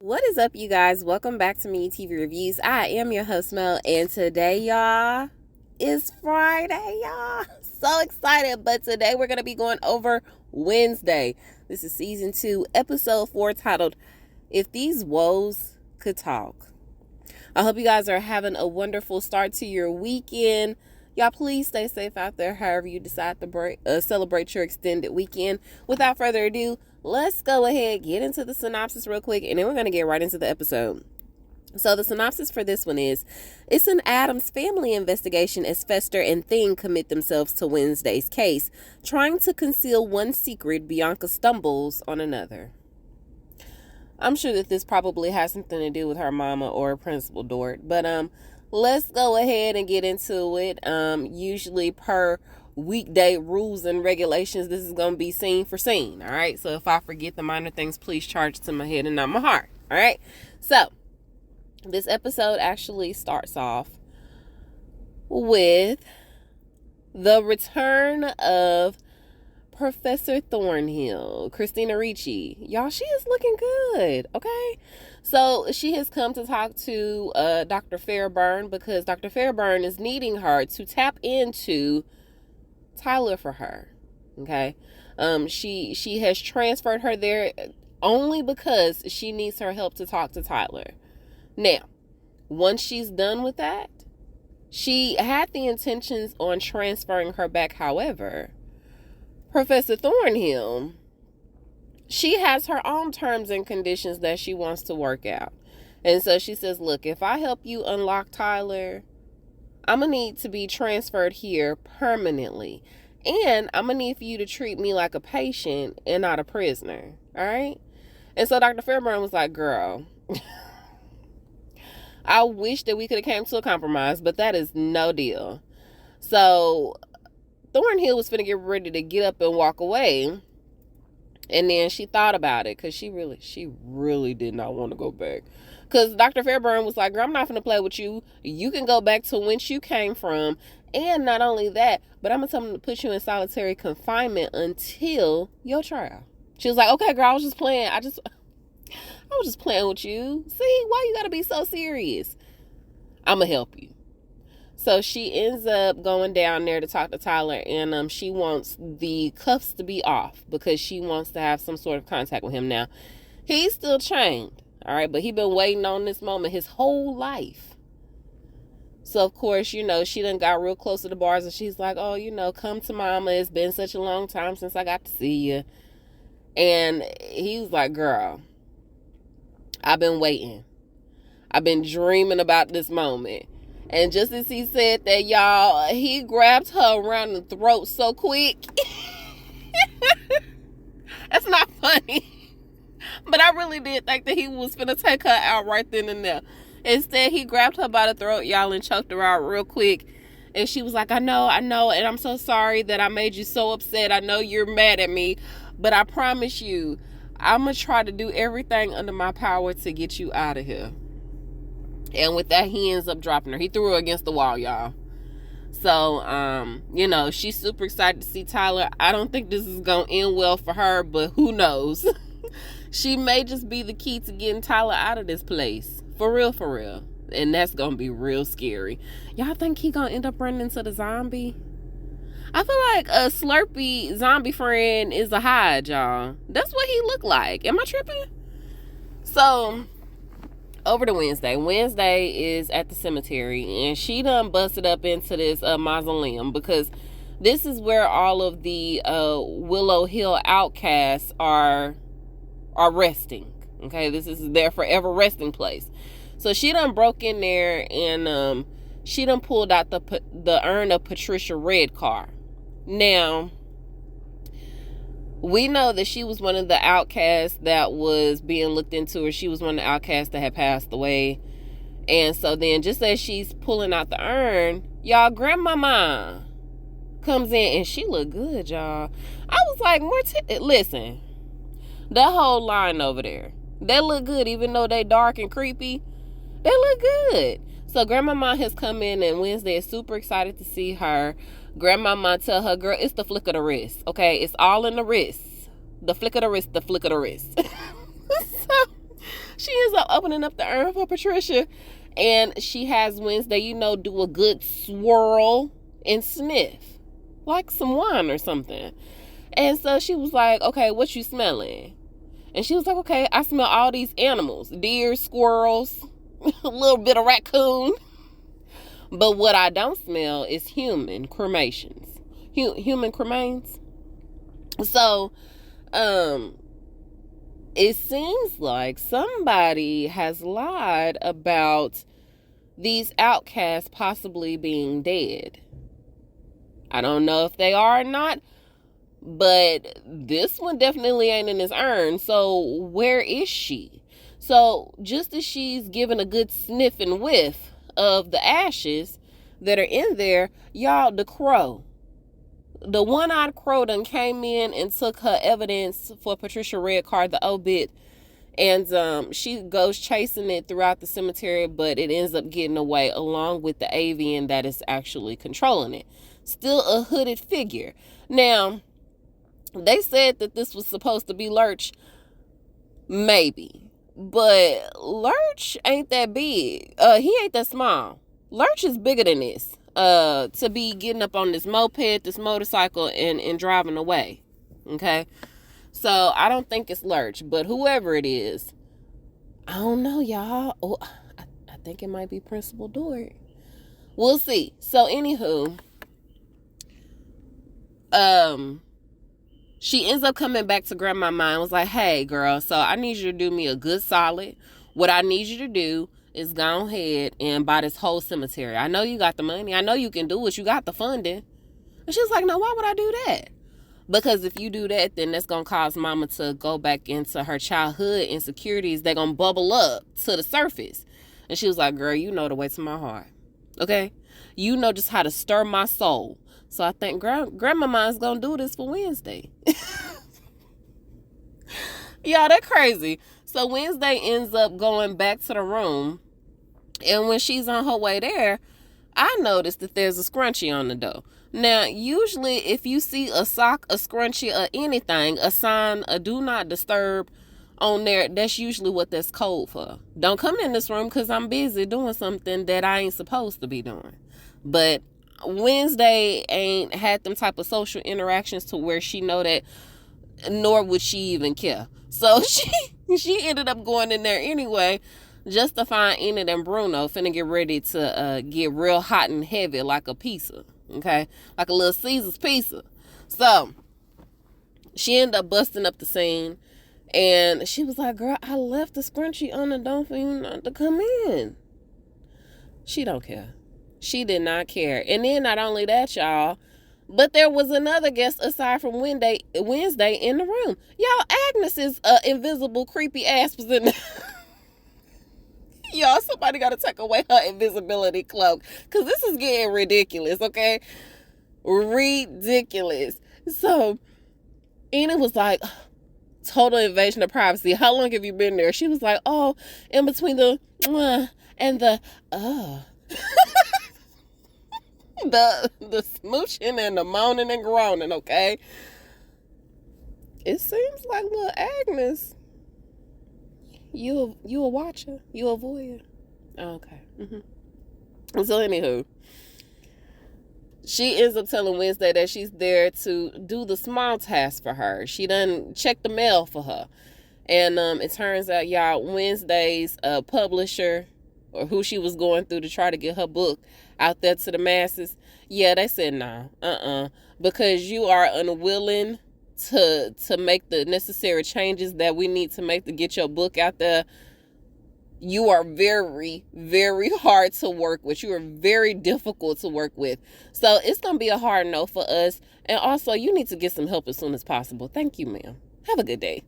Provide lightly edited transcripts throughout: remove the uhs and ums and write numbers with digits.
What is up, you guys? Welcome back to Me TV Reviews. I am your host, Mel, and today, y'all, is Friday, y'all. So excited, but today we're going to be going over Wednesday. This is season 2, episode 4, titled, If These Woes Could Talk. I hope you guys are having a wonderful start to your weekend. Y'all, please stay safe out there, however you decide to celebrate your extended weekend. Without further ado, let's go ahead, get into the synopsis real quick, and then we're going to get right into the episode. So the synopsis for this one is, it's an Addams family investigation as Fester and Thing commit themselves to Wednesday's case. Trying to conceal one secret, Bianca stumbles on another. I'm sure that this probably has something to do with her mama or Principal Dort, but let's go ahead and get into it. Usually per weekday rules and regulations, this is going to be scene for scene. All right. So if I forget the minor things, please charge to my head and not my heart. All right. So this episode actually starts off with the return of Professor Thornhill, Christina Ricci. Y'all, she is looking good. Okay. So she has come to talk to Dr. Fairburn because Dr. Fairburn is needing her to tap into Tyler for her. Okay. She has transferred her there only because she needs her help to talk to Tyler. Now, once she's done with that, she had the intentions on transferring her back. However, Professor Thornhill, she has her own terms and conditions that she wants to work out. And so she says, look, if I help you unlock Tyler, I'm going to need to be transferred here permanently. And I'm going to need for you to treat me like a patient and not a prisoner. All right? And so Dr. Fairburn was like, girl, I wish that we could have came to a compromise, but that is no deal. So Thornhill was finna get ready to get up and walk away. And then she thought about it because she really did not want to go back. Because Dr. Fairburn was like, girl, I'm not finna play with you. You can go back to whence you came from. And not only that, but I'm going to tell them to put you in solitary confinement until your trial. She was like, okay, girl, I was just playing. I was just playing with you. See, why you got to be so serious? I'm going to help you. So she ends up going down there to talk to Tyler, and she wants the cuffs to be off because she wants to have some sort of contact with him. Now, he's still chained, all right, but he's been waiting on this moment his whole life. So, of course, she done got real close to the bars, and she's like, oh, come to mama. It's been such a long time since I got to see you. And he was like, girl, I've been waiting. I've been dreaming about this moment. And just as he said that, y'all, he grabbed her around the throat so quick. That's not funny. But I really did think that he was finna take her out right then and there. Instead, he grabbed her by the throat, y'all, and choked her out real quick. And she was like, I know, and I'm so sorry that I made you so upset. I know you're mad at me, but I promise you, I'm going to try to do everything under my power to get you out of here. And with that, he ends up dropping her. He threw her against the wall, y'all. So, she's super excited to see Tyler. I don't think this is going to end well for her, but who knows? She may just be the key to getting Tyler out of this place. For real, for real. And that's going to be real scary. Y'all think he going to end up running into the zombie? I feel like a Slurpee zombie friend is a hide, y'all. That's what he looked like. Am I tripping? So over to Wednesday. Wednesday is at the cemetery, and she done busted up into this mausoleum because this is where all of the Willow Hill outcasts are resting. Okay, this is their forever resting place. So she done broke in there, and she done pulled out the urn of Patricia Redcar. Now, we know that she was one of the outcasts that was being looked into, or she was one of the outcasts that had passed away. And so then, just as she's pulling out the urn, y'all, grandmama comes in, and she look good, y'all. I was like, listen, that whole line over there, they look good, even though they dark and creepy. They look good. So grandmama has come in, and Wednesday is super excited to see her. Grandmama tell her, girl, it's the flick of the wrist. Okay, it's all in the wrist. The flick of the wrist, the flick of the wrist. So She ends up opening up the urn for Patricia, and she has Wednesday, do a good swirl and sniff, like some wine or something. And so she was like, okay, what you smelling? And she was like, okay, I smell all these animals, deer, squirrels, a little bit of raccoon. But what I don't smell is human cremations. Human cremains. So, it seems like somebody has lied about these outcasts possibly being dead. I don't know if they are or not, but this one definitely ain't in his urn. So where is she? So just as she's giving a good sniff and whiff of the ashes that are in there, y'all, the crow, the one-eyed crow done came in and took her evidence for Patricia Red Card, the obit, and she goes chasing it throughout the cemetery, but it ends up getting away along with the avian that is actually controlling it. Still a hooded figure. Now, they said that this was supposed to be Lurch. Maybe. But Lurch ain't that big. He ain't that small. Lurch is bigger than this. To be getting up on this moped, this motorcycle, and driving away. Okay? So, I don't think it's Lurch. But whoever it is, I don't know, y'all. Oh, I think it might be Principal Dort. We'll see. So, anywho, she ends up coming back to Grandma and was like, hey, girl, so I need you to do me a good solid. What I need you to do is go ahead and buy this whole cemetery. I know you got the money. I know you can do it. You got the funding. And she was like, no, why would I do that? Because if you do that, then that's going to cause Mama to go back into her childhood insecurities. They're going to bubble up to the surface. And she was like, girl, you know the way to my heart. Okay? You know just how to stir my soul. So I think Grandmama's going to do this for Wednesday. Y'all, that crazy. So Wednesday ends up going back to the room. And when she's on her way there, I noticed that there's a scrunchie on the door. Now, usually if you see a sock, a scrunchie, or anything, a sign, a do not disturb on there, that's usually what that's code for. Don't come in this room because I'm busy doing something that I ain't supposed to be doing. But Wednesday ain't had them type of social interactions to where she know that, nor would she even care. So she ended up going in there anyway, just to find Enid and Bruno finna get ready to get real hot and heavy like a pizza, okay? Like a little Caesar's pizza. So she ended up busting up the scene, and she was like, girl, I left the scrunchie on the door for you not to come in. She don't care. She did not care. And then not only that, y'all, but there was another guest aside from Wednesday in the room. Y'all, Agnes's invisible creepy ass was in there. Y'all, somebody got to take away her invisibility cloak, because this is getting ridiculous, okay? Ridiculous. So Enid was like, total invasion of privacy. How long have you been there? She was like, oh, in between the and the the smooching and the moaning and groaning, okay? It seems like little Agnes, you a watcher, you a voyeur. Okay. So anywho, she ends up telling Wednesday that she's there to do the small task for her. She done checked the mail for her. And it turns out, y'all, Wednesday's publisher, or who she was going through to try to get her book out there to the masses, yeah, they said no, because you are unwilling to make the necessary changes that we need to make to get your book out there. You are very, very hard to work with. You are very difficult to work with. So it's going to be a hard no for us. And also, you need to get some help as soon as possible. Thank you, ma'am. Have a good day.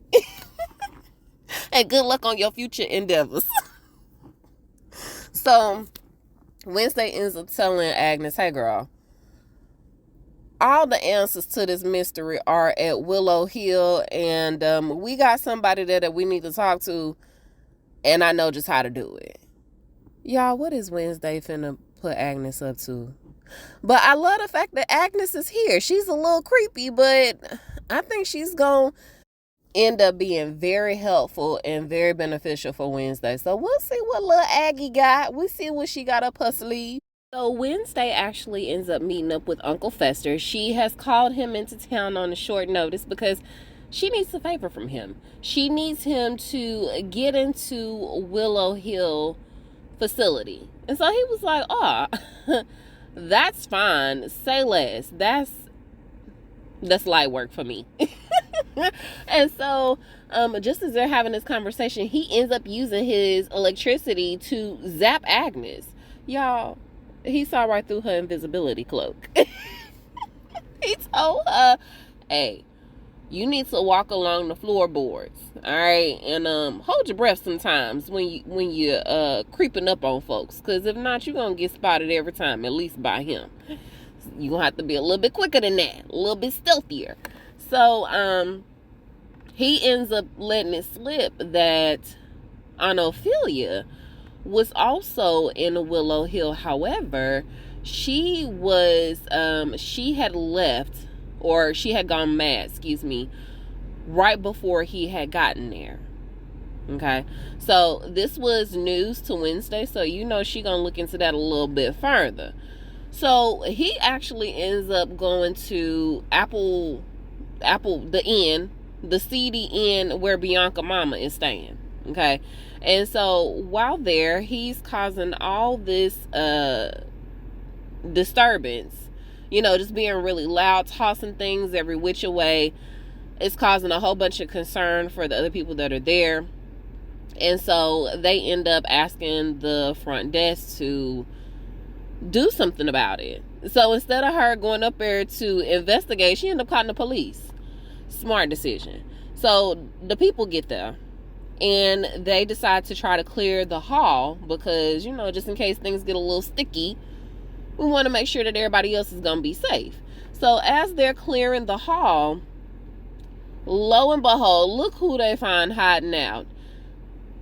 And good luck on your future endeavors. So Wednesday ends up telling Agnes, hey, girl, all the answers to this mystery are at Willow Hill. And we got somebody there that we need to talk to. And I know just how to do it. Y'all, what is Wednesday finna put Agnes up to? But I love the fact that Agnes is here. She's a little creepy, but I think she's gonna end up being very helpful and very beneficial for Wednesday. So we'll see what little Aggie got. We'll see what she got up her sleeve. So Wednesday actually ends up meeting up with Uncle Fester. She has called him into town on a short notice because she needs a favor from him. She needs him to get into Willow Hill facility. And so he was like, oh, that's fine. Say less. That's light work for me. And so just as they're having this conversation, he ends up using his electricity to zap Agnes. Y'all, he saw right through her invisibility cloak. He told her, hey, you need to walk along the floorboards, all right, and hold your breath sometimes when you're creeping up on folks, because if not, you're gonna get spotted every time, at least by him. You're gonna have to be a little bit quicker than that, a little bit stealthier. So he ends up letting it slip that Ophelia was also in Willow Hill. However, she had left, or she had gone mad, right before he had gotten there. Okay, so this was news to Wednesday, so she gonna look into that a little bit further. So he actually ends up going to Apple the inn, the seedy inn where Bianca mama is staying. Okay, and so while there, he's causing all this disturbance, just being really loud, tossing things every which way. It's causing a whole bunch of concern for the other people that are there. And so they end up asking the front desk to do something about it. So instead of her going up there to investigate, she ended up calling the police. Smart decision. So the people get there and they decide to try to clear the hall because, just in case things get a little sticky, we want to make sure that everybody else is going to be safe. So as they're clearing the hall, lo and behold, look who they find hiding out.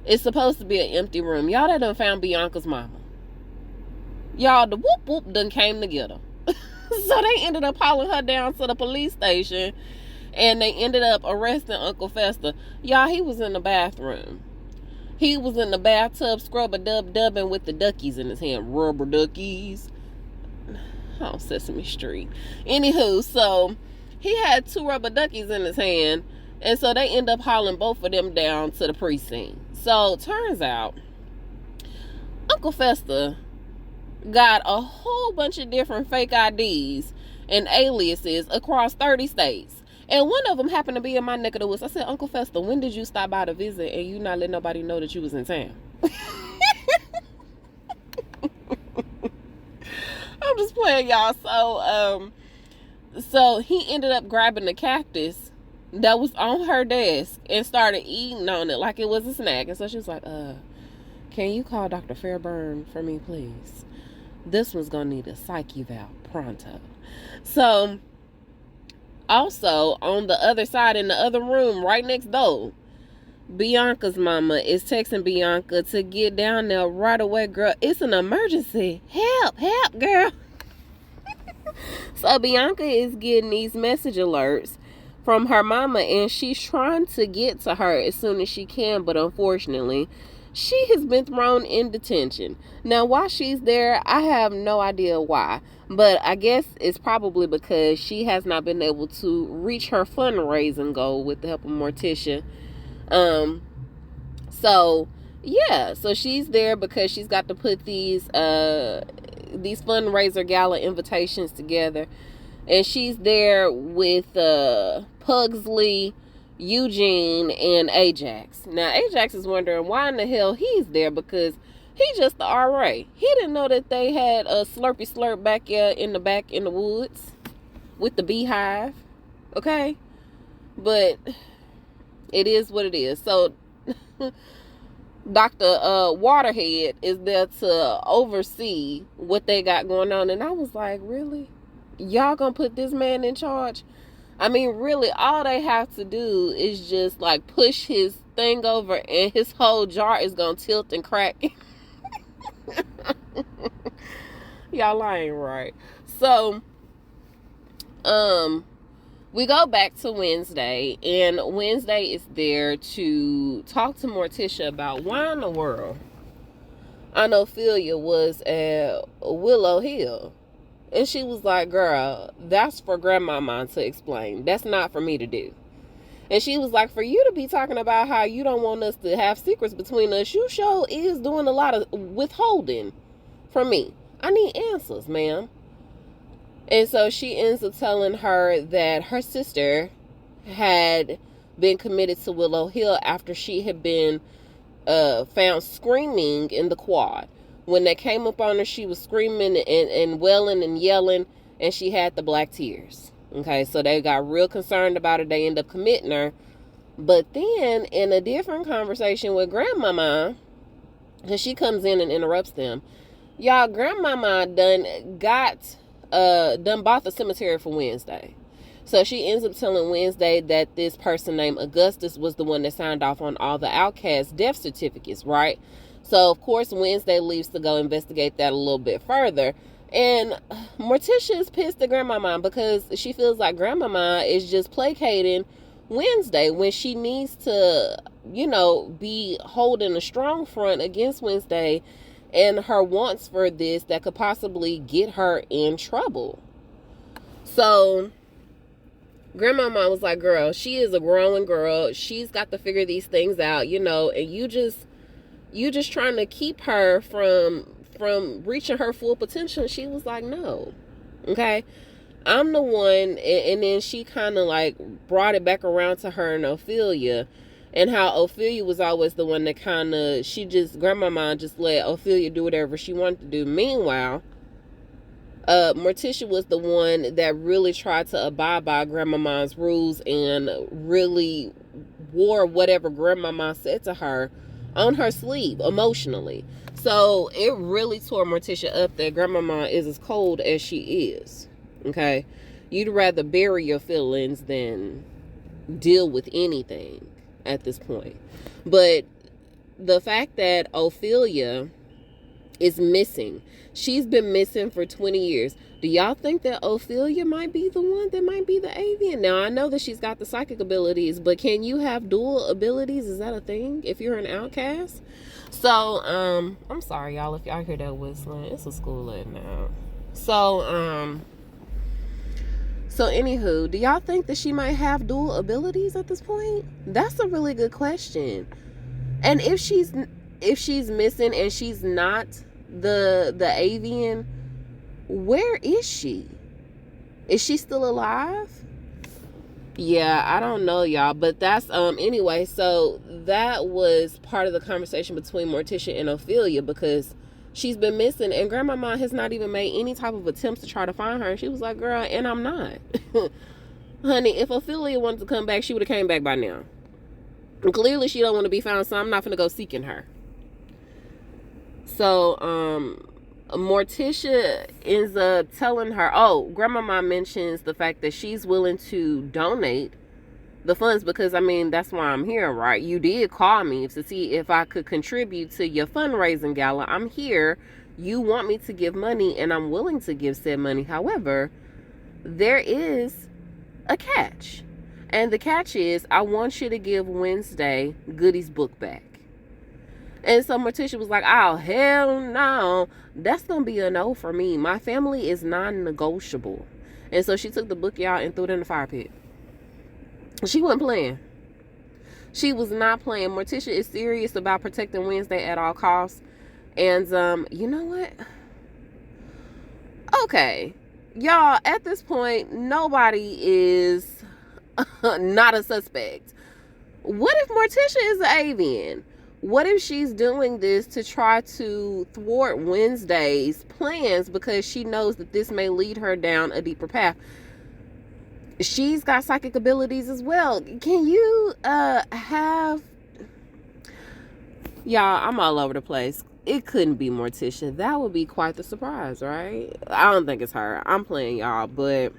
It's supposed to be an empty room. Y'all, they done found Bianca's mama. Y'all, the whoop whoop done came to get her. So they ended up hauling her down to the police station, and they ended up arresting Uncle Fester. Y'all, he was in the bathroom. He was in the bathtub scrub-a-dub-dubbing with the duckies in his hand. Rubber duckies. Oh, Sesame Street. Anywho, so he had 2 rubber duckies in his hand, and so they end up hauling both of them down to the precinct. So turns out Uncle Fester got a whole bunch of different fake IDs and aliases across 30 states. And one of them happened to be in my neck of the woods. I said, Uncle Fester, when did you stop by to visit and you not let nobody know that you was in town? I'm just playing, y'all. So he ended up grabbing the cactus that was on her desk and started eating on it like it was a snack. And so she was like, can you call Dr. Fairburn for me, please? This one's gonna need a psych eval pronto. So also on the other side, in the other room right next door, Bianca's mama is texting Bianca to get down there right away. Girl, it's an emergency. Help, girl. So Bianca is getting these message alerts from her mama, and she's trying to get to her as soon as she can, but unfortunately she has been thrown in detention. Now while she's there, I have no idea why, but I guess it's probably because she has not been able to reach her fundraising goal with the help of Morticia. So she's there because she's got to put these fundraiser gala invitations together, and she's there with Pugsley, Eugene, and Ajax. Now Ajax is wondering why in the hell he's there, because he's just the RA. He didn't know that they had a Slurpy Slurp back in the woods with the beehive. Okay, but it is what it is. So Dr. Waterhead is there to oversee what they got going on. And I was like, really? Y'all gonna put this man in charge? I mean, really, all they have to do is just like push his thing over and his whole jar is gonna tilt and crack. Y'all ain't right. So We go back to Wednesday, and Wednesday is there to talk to Morticia about why in the world Aunt Ophelia was at Willow Hill. And she was like, girl, that's for Grandmama to explain. That's not for me to do. And she was like, for you to be talking about how you don't want us to have secrets between us, you sure is doing a lot of withholding from me. I need answers, ma'am. And so she ends up telling her that her sister had been committed to Willow Hill after she had been found screaming in the quad. When they came up on her, she was screaming and wailing and yelling, and she had the black tears. Okay, so they got real concerned about her. They end up committing her. But then, in a different conversation with Grandmama, because she comes in and interrupts them, y'all, Grandmama done bought the cemetery for Wednesday. So she ends up telling Wednesday that this person named Augustus was the one that signed off on all the outcast death certificates, right? So, of course, Wednesday leaves to go investigate that a little bit further. And Morticia is pissed at Grandmama because she feels like Grandmama is just placating Wednesday when she needs to, be holding a strong front against Wednesday and her wants for this that could possibly get her in trouble. So Grandmama was like, girl, she is a growing girl. She's got to figure these things out, and you just trying to keep her from reaching her full potential. She was like, no. Okay. I'm the one. And then she kind of like brought it back around to her and Ophelia, and how Ophelia was always the one that Grandmama just let Ophelia do whatever she wanted to do. Meanwhile, Morticia was the one that really tried to abide by Grandmama's rules and really wore whatever Grandmama said to her on her sleeve emotionally. So it really tore Morticia up that Grandmama is as cold as she is. Okay? You'd rather bury your feelings than deal with anything at this point. But the fact that Ophelia is missing, she's been missing for 20 years. Do y'all think that Ophelia might be the one that might be the avian? Now, I know that she's got the psychic abilities, but can you have dual abilities? Is that a thing if you're an outcast? So, I'm sorry, y'all, if y'all hear that whistling. It's a school letting out. So anywho, do y'all think that she might have dual abilities at this point? That's a really good question. And if she's missing and she's not the avian, where is she? Is she still alive? Yeah, I don't know, y'all, but that's anyway. So that was part of the conversation between Morticia and Ophelia, because she's been missing and Grandmama has not even made any type of attempts to try to find her. And she was like, girl, and I'm not. Honey, if Ophelia wanted to come back, she would have came back by now. And clearly she don't want to be found, so I'm not gonna go seeking her. So Morticia ends up telling her, Grandmama mentions the fact that she's willing to donate the funds, because that's why I'm here, right? You did call me to see if I could contribute to your fundraising gala. I'm here. You want me to give money, and I'm willing to give said money. However, there is a catch. And the catch is, I want you to give Wednesday Goody's book back. And so Morticia was like, oh, hell no. That's going to be a no for me. My family is non-negotiable. And so she took the book out and threw it in the fire pit. She wasn't playing. She was not playing. Morticia is serious about protecting Wednesday at all costs. And you know what? Okay. Y'all, at this point, nobody is not a suspect. What if Morticia is an avian? What if she's doing this to try to thwart Wednesday's plans because she knows that this may lead her down a deeper path? She's got psychic abilities as well. Can you have... Y'all, I'm all over the place. It couldn't be Morticia. That would be quite the surprise, right? I don't think it's her. I'm playing, y'all, but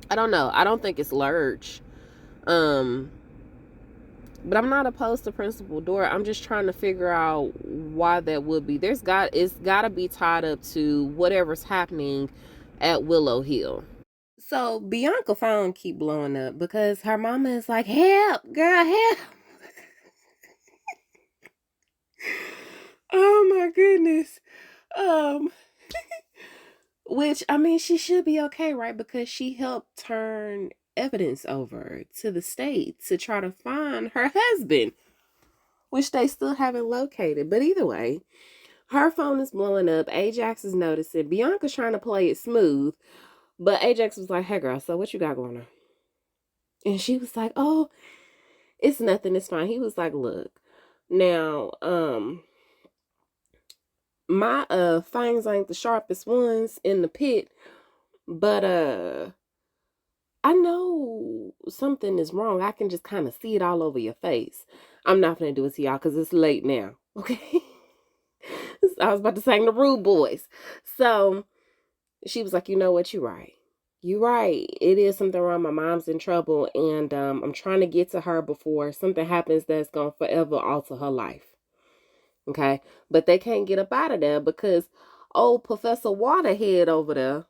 I don't know. I don't think it's Lurch. But I'm not opposed to Principal Dora. I'm just trying to figure out why that would be. It's got to be tied up to whatever's happening at Willow Hill. So Bianca phone keep blowing up because her mama is like, help, girl, help. Oh my goodness. Um, which I mean, she should be okay, right? Because she helped turn evidence over to the state to try to find her husband, which they still haven't located. But either way, her phone is blowing up. Ajax is noticing. Bianca's trying to play it smooth, but Ajax was like, hey girl, so what you got going on? And she was like, oh, it's nothing, it's fine. He was like, look, now, my fangs ain't the sharpest ones in the pit, but I know something is wrong. I can just kind of see it all over your face. I'm not gonna do it to y'all because it's late now. Okay. I was about to sing the Rude Boys. So she was like, you know what, you're right. You're right. It is something wrong. My mom's in trouble, and I'm trying to get to her before something happens that's gonna forever alter her life. Okay, but they can't get up out of there because old Professor Waterhead over there,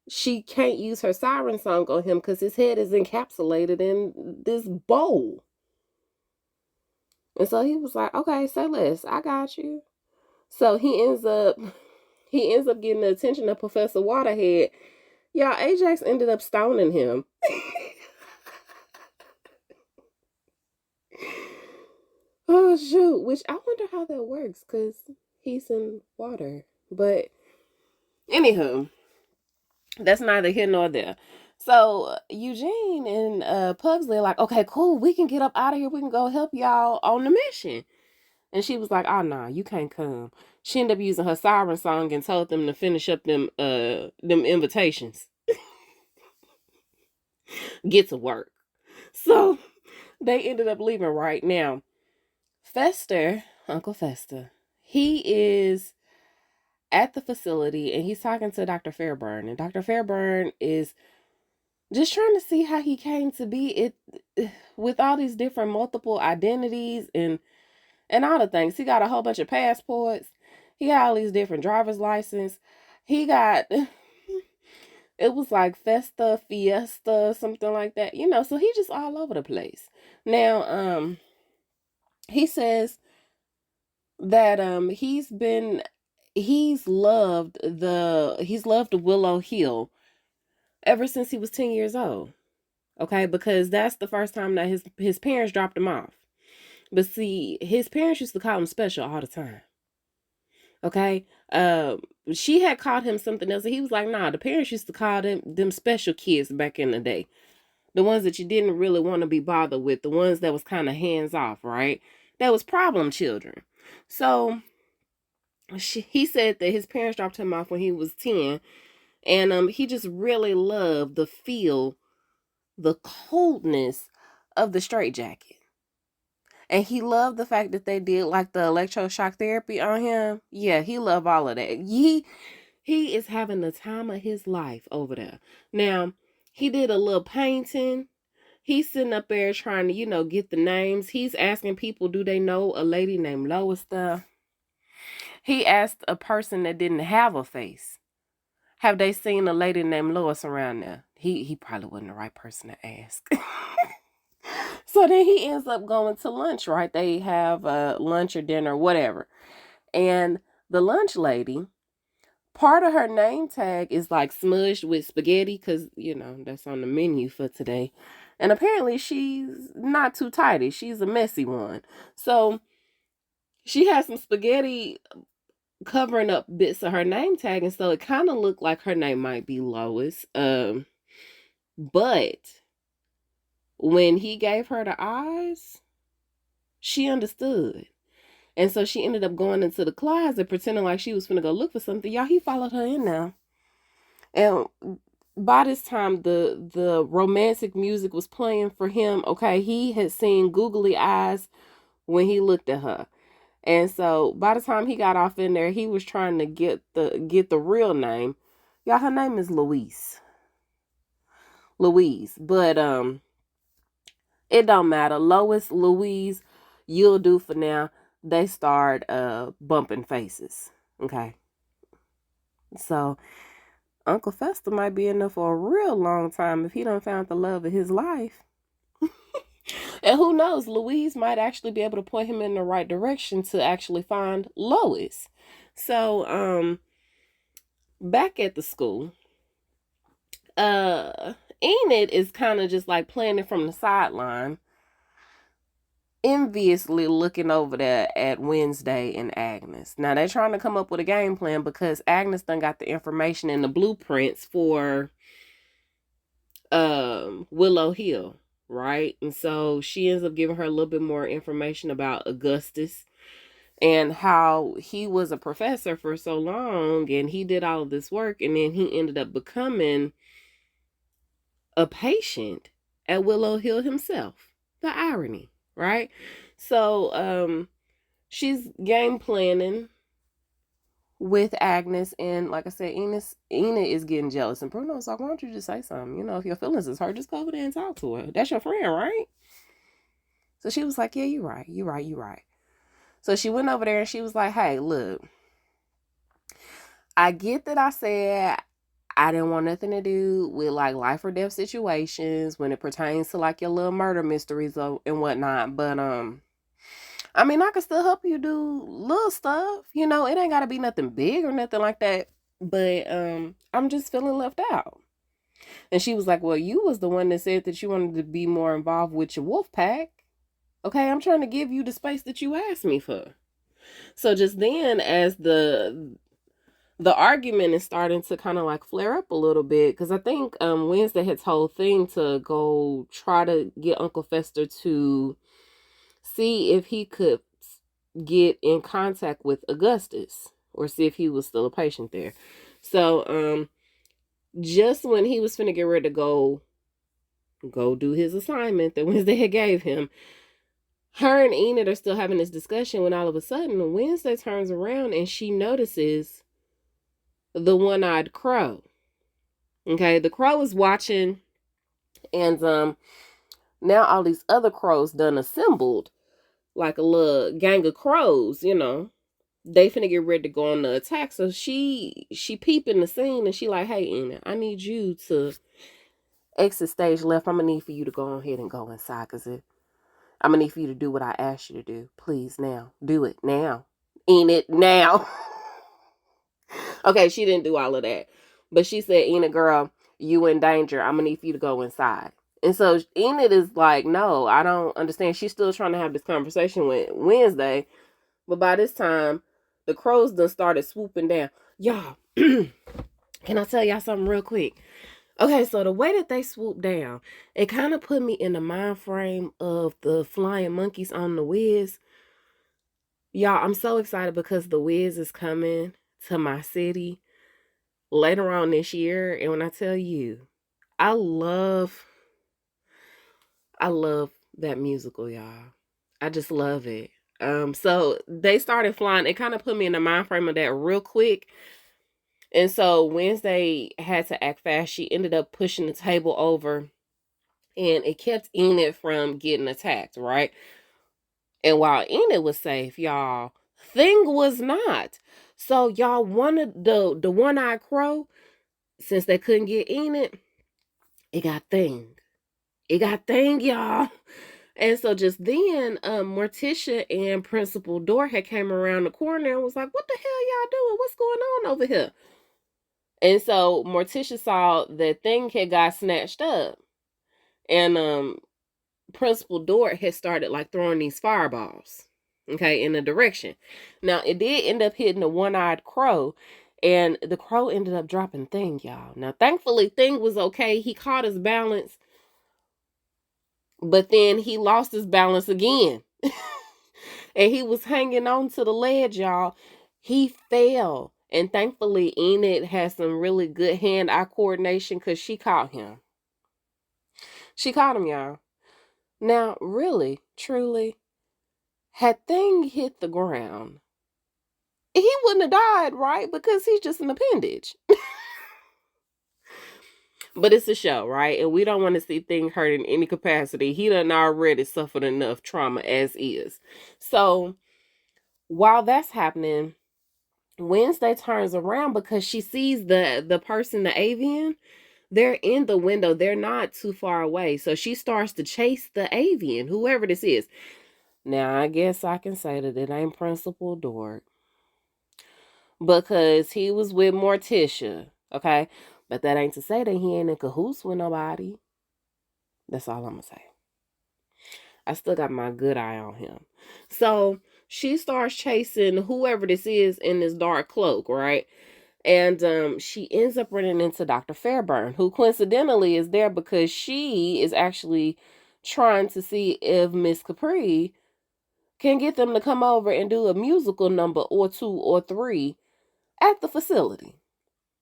she can't use her siren song on him because his head is encapsulated in this bowl. And so he was like, okay, say less, I got you. So he ends up getting the attention of Professor Waterhead. Y'all, Ajax ended up stoning him. Oh shoot, which I wonder how that works because he's in water. But anywho, that's neither here nor there. So Eugene and Pugsley are like, okay, cool, we can get up out of here. We can go help y'all on the mission. And she was like, oh nah, you can't come. She ended up using her siren song and told them to finish up them invitations. Get to work. So they ended up leaving right now. Fester, Uncle Fester, he is at the facility and he's talking to Dr. Fairburn. And Dr. Fairburn is just trying to see how he came to be it with all these different multiple identities and all the things. He got a whole bunch of passports. He got all these different driver's license. He got it was like Festa, Fiesta, something like that. So he just all over the place. Now, he says that he's loved Willow Hill ever since he was 10 years old. Okay, because that's the first time that his parents dropped him off. But see, his parents used to call him special all the time. Okay, she had called him something else, and he was like, "Nah." The parents used to call them special kids back in the day, the ones that you didn't really want to be bothered with, the ones that was kind of hands off, right? That was problem children. So he said that his parents dropped him off when he was 10, and he just really loved the feel, the coldness of the straitjacket. And he loved the fact that they did like the electroshock therapy on him. Yeah, he loved all of that. He is having the time of his life over there. Now, he did a little painting. He's sitting up there trying to, get the names. He's asking people, do they know a lady named Lois there? He asked a person that didn't have a face, have they seen a lady named Lois around there? He probably wasn't the right person to ask. So then he ends up going to lunch, right? They have lunch or dinner, whatever. And the lunch lady, part of her name tag is like smudged with spaghetti because, that's on the menu for today. And apparently she's not too tidy. She's a messy one. So she has some spaghetti covering up bits of her name tag. And so it kind of looked like her name might be Lois. But when he gave her the eyes, she understood. And so she ended up going into the closet, pretending like she was finna go look for something. Y'all, he followed her in now. And by this time, the romantic music was playing for him. Okay, he had seen googly eyes when he looked at her. And so by the time he got off in there, he was trying to get the real name. Y'all, her name is Louise. But it don't matter. Lois, Louise, you'll do for now. They start bumping faces. Okay. So Uncle Fester might be in there for a real long time if he done found the love of his life. And who knows, Louise might actually be able to point him in the right direction to actually find Lois. So, back at the school, Enid is kind of just like playing it from the sideline, enviously looking over there at Wednesday and Agnes. Now they're trying to come up with a game plan because Agnes done got the information and the blueprints for Willow Hill, right? And so she ends up giving her a little bit more information about Augustus and how he was a professor for so long and he did all of this work and then he ended up becoming a patient at Willow Hill himself. The irony, right? So she's game planning with Agnes, and like I said, Enid is getting jealous, and Bruno's like, why don't you just say something? You know, if your feelings is hurt, just go over there and talk to her. That's your friend, right? So she was like, yeah, you're right. So she went over there and she was like, hey, look, I get that I said I didn't want nothing to do with like life or death situations when it pertains to like your little murder mysteries and whatnot, but I mean, I can still help you do little stuff. You know, it ain't got to be nothing big or nothing like that. But I'm just feeling left out. And she was like, well, you was the one that said that you wanted to be more involved with your wolf pack. Okay, I'm trying to give you the space that you asked me for. So just then, as the argument is starting to kind of like flare up a little bit, because I think Wednesday had told Thing to go try to get Uncle Fester to see if he could get in contact with Augustus or see if he was still a patient there. So just when he was finna get ready to go do his assignment that Wednesday had gave him, her and Enid are still having this discussion when all of a sudden Wednesday turns around and she notices the one-eyed crow. Okay, the crow is watching, and now all these other crows done assembled like a little gang of crows, you know. They finna get ready to go on the attack. So she peeping the scene and she like, hey, Enid, I need you to exit stage left. I'm gonna need for you to go ahead and go inside because I'm gonna need for you to do what I asked you to do. Please, now. Do it now. Enid, now. Okay, she didn't do all of that. But she said, Enid, girl, you in danger. I'm gonna need for you to go inside. And so Enid is like, no, I don't understand. She's still trying to have this conversation with Wednesday. But by this time, the crows done started swooping down. Y'all, can I tell y'all something real quick? Okay, so the way that they swooped down, it kind of put me in the mind frame of the flying monkeys on the Wiz. Y'all, I'm so excited because the Wiz is coming to my city later on this year. And when I tell you, I love that musical, y'all. I just love it. So they started flying. It kind of put me in the mind frame of that real quick. And so Wednesday had to act fast. She ended up pushing the table over and it kept Enid from getting attacked, right? And while Enid was safe, y'all, Thing was not. So y'all wanted the one-eyed crow, since they couldn't get Enid, it got Thing. It got Thing, y'all. And so just then, Morticia and Principal Door had came around the corner and was like, what the hell y'all doing? What's going on over here? And so Morticia saw that Thing had got snatched up. And Principal Dort had started like throwing these fireballs, okay, in a direction. Now, it did end up hitting the one-eyed crow, and the crow ended up dropping Thing, y'all. Now, thankfully, Thing was okay. He caught his balance, but then he lost his balance again. And he was hanging on to the ledge, y'all. He fell. And thankfully, Enid had some really good hand-eye coordination because she caught him. She caught him, y'all. Now, really, truly, had Thing hit the ground, he wouldn't have died, right? Because he's just an appendage. But it's a show, right? And we don't want to see Thing hurt in any capacity. He done already suffered enough trauma as is. So while that's happening, Wednesday turns around because she sees the person, the avian. They're in the window. They're not too far away. So she starts to chase the avian, whoever this is. Now, I guess I can say that it ain't Principal Dort because he was with Morticia, okay? But that ain't to say that he ain't in cahoots with nobody. That's all I'm going to say. I still got my good eye on him. So she starts chasing whoever this is in this dark cloak, right? And she ends up running into Dr. Fairburn, who coincidentally is there because she is actually trying to see if Miss Capri can get them to come over and do a musical number or two or three at the facility.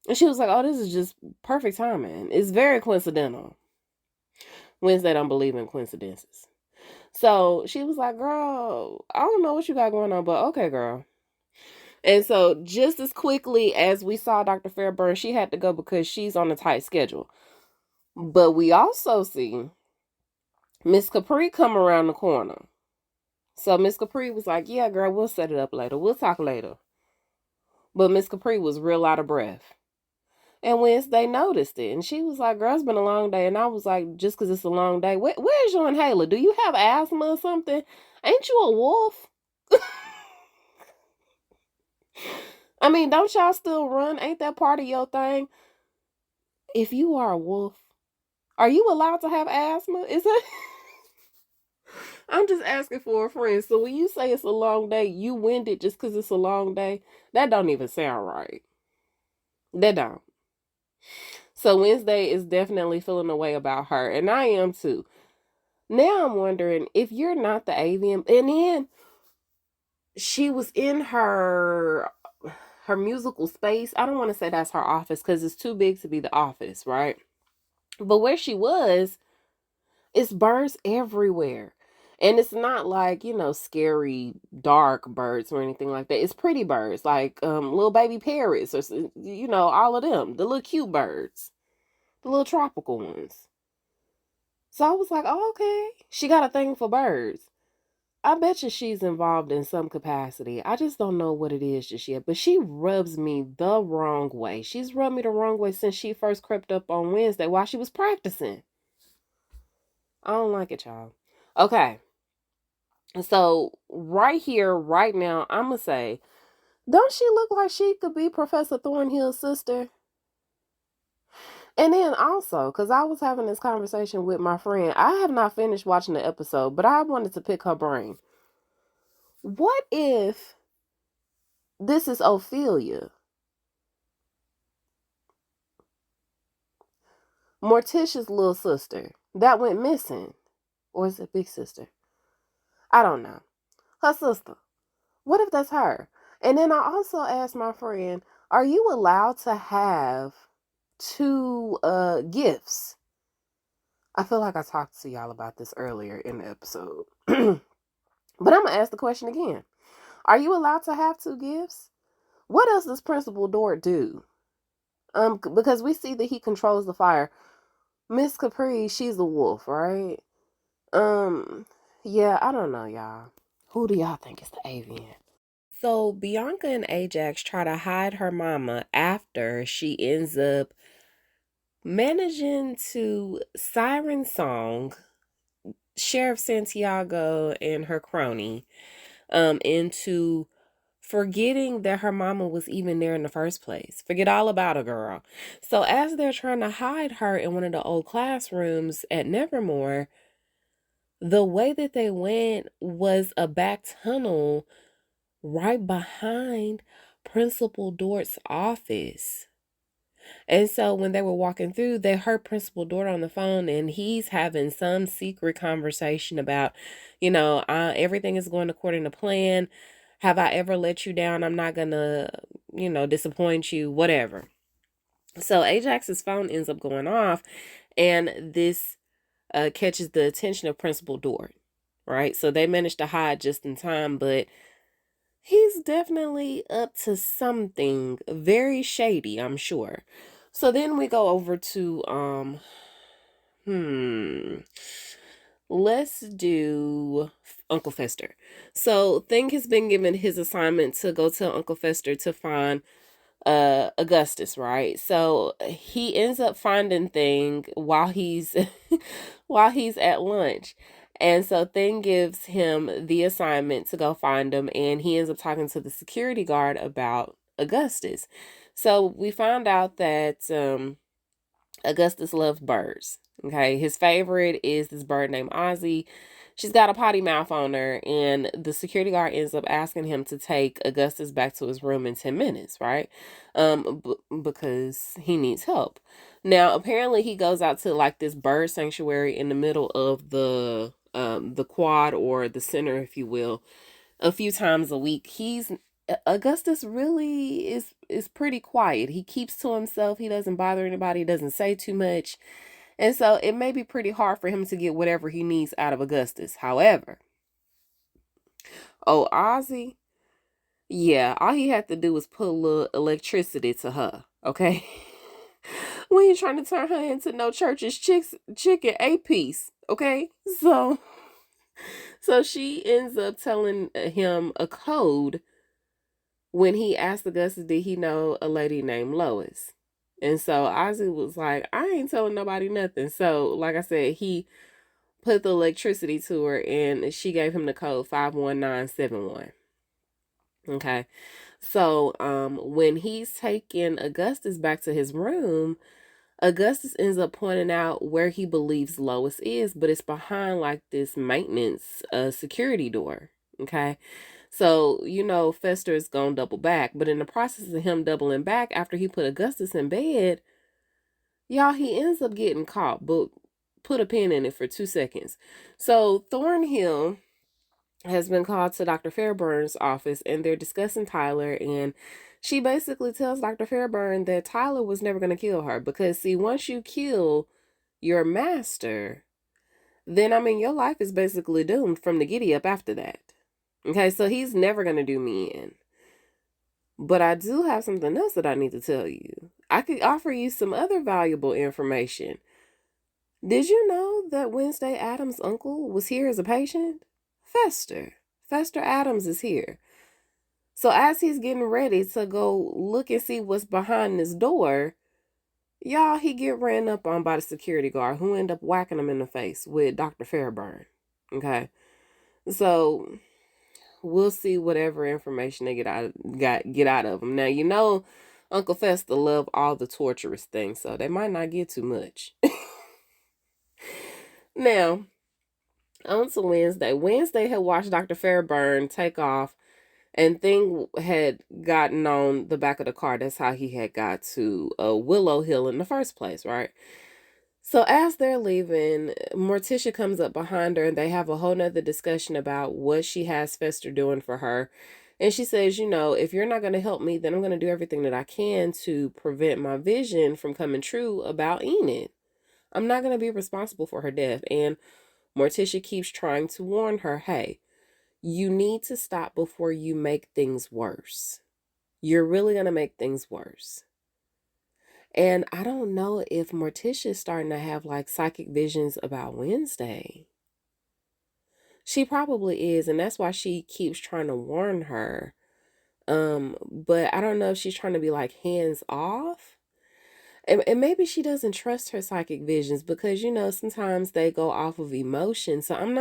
And she was like, oh, this is just perfect timing. It's very coincidental. Wednesday don't believe in coincidences. So she was like, girl, I don't know what you got going on, but okay, girl. And so just as quickly as we saw Dr. Fairburn, she had to go because she's on a tight schedule. But we also see Miss Capri come around the corner. So Miss Capri was like, yeah, girl, we'll set it up later. We'll talk later. But Miss Capri was real out of breath. And Wednesday noticed it. And she was like, girl, it's been a long day. And I was like, just because it's a long day, where's your inhaler? Do you have asthma or something? Ain't you a wolf? I mean, don't y'all still run? Ain't that part of your thing? If you are a wolf, are you allowed to have asthma? Is it? I'm just asking for a friend. So when you say it's a long day, you winded just because it's a long day? That don't even sound right. That don't. So Wednesday is definitely feeling a way about her. And I am too. Now I'm wondering if you're not the avian. And then she was in her musical space. I don't want to say that's her office because it's too big to be the office, right? But where she was, it's birds everywhere. And it's not like, scary, dark birds or anything like that. It's pretty birds, like little baby parrots or, all of them. The little cute birds. The little tropical ones. So I was like, oh, okay. She got a thing for birds. I bet you she's involved in some capacity. I just don't know what it is just yet. But she rubs me the wrong way. She's rubbed me the wrong way since she first crept up on Wednesday while she was practicing. I don't like it, y'all. Okay. So right here, right now, I'm going to say, don't she look like she could be Professor Thornhill's sister? And then also, because I was having this conversation with my friend, I have not finished watching the episode, but I wanted to pick her brain. What if this is Ophelia, Morticia's little sister, that went missing? Or is it big sister? I don't know. Her sister. What if that's her? And then I also asked my friend, are you allowed to have two gifts? I feel like I talked to y'all about this earlier in the episode. But I'm going to ask the question again. Are you allowed to have two gifts? What else does Principal Dort do? Because we see that he controls the fire. Miss Capri, she's a wolf, right? Yeah, I don't know, y'all. Who do y'all think is the avian? So Bianca and Ajax try to hide her mama after she ends up managing to siren song Sheriff Santiago and her crony into forgetting that her mama was even there in the first place. Forget all about a girl. So as they're trying to hide her in one of the old classrooms at Nevermore, the way that they went was a back tunnel right behind Principal Dort's office. And so when they were walking through, they heard Principal Dort on the phone, and he's having some secret conversation about, everything is going according to plan. Have I ever let you down? I'm not going to, disappoint you, whatever. So Ajax's phone ends up going off, and this catches the attention of Principal Dort, right? So they managed to hide just in time, but he's definitely up to something very shady, I'm sure. So then we go over to, let's do Uncle Fester. So Thing has been given his assignment to go tell Uncle Fester to find Augustus, right? So he ends up finding Thing while he's while he's at lunch. And so Thing gives him the assignment to go find him, and he ends up talking to the security guard about Augustus. So we found out that Augustus loves birds. Okay, his favorite is this bird named Ozzy. She's got a potty mouth on her, and the security guard ends up asking him to take Augustus back to his room in 10 minutes, right? Because he needs help. Now, apparently, he goes out to like this bird sanctuary in the middle of the quad, or the center, if you will, a few times a week. Augustus really is pretty quiet. He keeps to himself. He doesn't bother anybody. He doesn't say too much. And so it may be pretty hard for him to get whatever he needs out of Augustus. However, Ozzy, yeah, all he had to do was put a little electricity to her, okay? We ain't trying to turn her into no church's chicken a piece, okay? So she ends up telling him a code when he asked Augustus, did he know a lady named Lois? And so Ozzy was like, I ain't telling nobody nothing. So, like I said, he put the electricity to her, and she gave him the code 51971. Okay. So, when he's taking Augustus back to his room, Augustus ends up pointing out where he believes Lois is, but it's behind like this maintenance security door. Okay. So, Fester is going to double back. But in the process of him doubling back, after he put Augustus in bed, y'all, he ends up getting caught. But put a pin in it for 2 seconds. So, Thornhill has been called to Dr. Fairbairn's office, and they're discussing Tyler. And she basically tells Dr. Fairbairn that Tyler was never going to kill her. Because, see, once you kill your master, then, your life is basically doomed from the giddy up after that. Okay, so he's never going to do me in. But I do have something else that I need to tell you. I could offer you some other valuable information. Did you know that Wednesday Addams' uncle was here as a patient? Fester. Fester Addams is here. So as he's getting ready to go look and see what's behind this door, y'all, he get ran up on by the security guard, who end up whacking him in the face with Dr. Fairbairn. Okay? So we'll see whatever information they get out of him. Now, Uncle Fester love all the torturous things, so they might not get too much. Now, on to Wednesday. Wednesday had watched Dr. Fairbairn take off, and Thing had gotten on the back of the car. That's how he had got to Willow Hill in the first place, right? So as they're leaving, Morticia comes up behind her, and they have a whole nother discussion about what she has Fester doing for her. And she says, if you're not going to help me, then I'm going to do everything that I can to prevent my vision from coming true about Enid. I'm not going to be responsible for her death. And Morticia keeps trying to warn her, hey, you need to stop before you make things worse. You're really going to make things worse. And I don't know if Morticia is starting to have like psychic visions about Wednesday. She probably is, and that's why she keeps trying to warn her. But I don't know if she's trying to be like hands off. And maybe she doesn't trust her psychic visions because, sometimes they go off of emotion. So I'm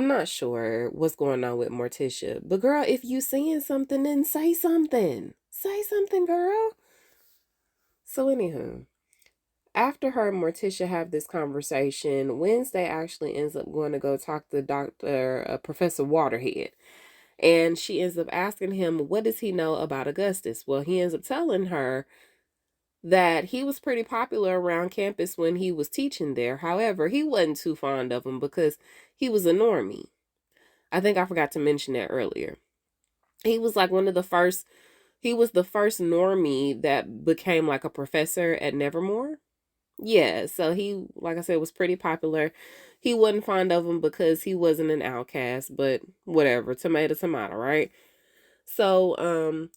not sure what's going on with Morticia. But girl, if you seeing something, then say something. Say something, girl. So anywho, after her and Morticia have this conversation, Wednesday actually ends up going to go talk to Professor Waterhead. And she ends up asking him, what does he know about Augustus? Well, he ends up telling her that he was pretty popular around campus when he was teaching there. However, he wasn't too fond of him because he was a normie. I think I forgot to mention that earlier. He was like he was the first normie that became like a professor at Nevermore. Yeah, so he, like I said, was pretty popular. He wasn't fond of him because he wasn't an outcast, but whatever, tomato, right? So,